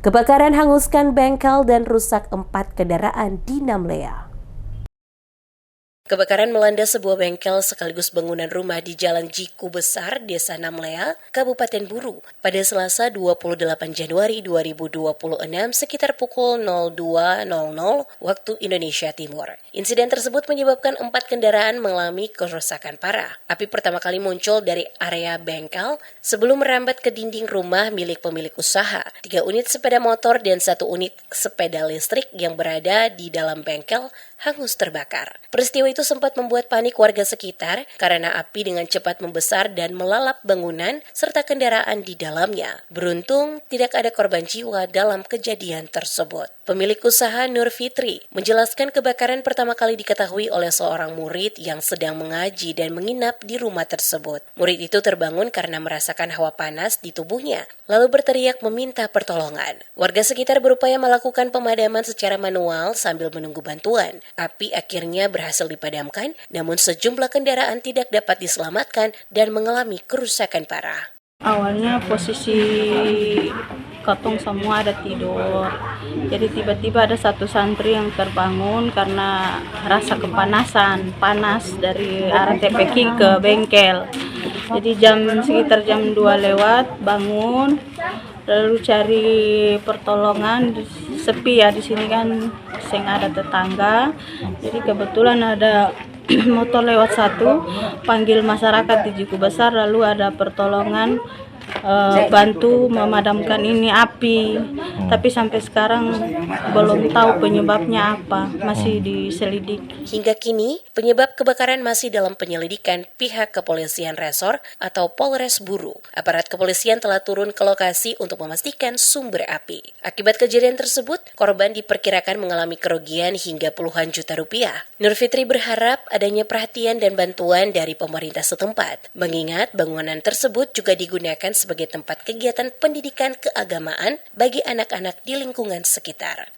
Kebakaran hanguskan bengkel dan rusak 4 kendaraan di Namlea. Kebakaran melanda sebuah bengkel sekaligus bangunan rumah di Jalan Jiku Besar, Desa Namlea, Kabupaten Buru, pada Selasa 28 Januari 2026 sekitar pukul 02.00 waktu Indonesia Timur. Insiden tersebut menyebabkan 4 kendaraan mengalami kerusakan parah. Api pertama kali muncul dari area bengkel sebelum merambat ke dinding rumah milik pemilik usaha. 3 unit sepeda motor dan 1 unit sepeda listrik yang berada di dalam bengkel hangus terbakar. Peristiwa itu sempat membuat panik warga sekitar karena api dengan cepat membesar dan melalap bangunan serta kendaraan di dalamnya. Beruntung, tidak ada korban jiwa dalam kejadian tersebut. Pemilik usaha Nur Fitri menjelaskan kebakaran pertama kali diketahui oleh seorang murid yang sedang mengaji dan menginap di rumah tersebut. Murid itu terbangun karena merasakan hawa panas di tubuhnya, lalu berteriak meminta pertolongan. Warga sekitar berupaya melakukan pemadaman secara manual sambil menunggu bantuan. Api akhirnya berhasil dipadamkan, namun sejumlah kendaraan tidak dapat diselamatkan dan mengalami kerusakan parah. Awalnya posisi katong semua ada tidur, jadi tiba-tiba ada satu santri yang terbangun karena rasa kepanasan, panas dari arah TPK ke bengkel. Jadi sekitar jam 2 lewat bangun, lalu cari pertolongan, sepi ya di sini kan, seng ada tetangga. Jadi kebetulan ada motor lewat satu, panggil masyarakat di Jiku Besar, lalu ada pertolongan bantu memadamkan ini api. Tapi sampai sekarang belum tahu penyebabnya apa, masih diselidiki. Hingga kini, penyebab kebakaran masih dalam penyelidikan pihak kepolisian resor atau Polres Buru. Aparat kepolisian telah turun ke lokasi untuk memastikan sumber api. Akibat kejadian tersebut, korban diperkirakan mengalami kerugian hingga puluhan juta rupiah. Nur Fitri berharap adanya perhatian dan bantuan dari pemerintah setempat, mengingat bangunan tersebut juga digunakan sebagai tempat kegiatan pendidikan keagamaan bagi anak-anak di lingkungan sekitar.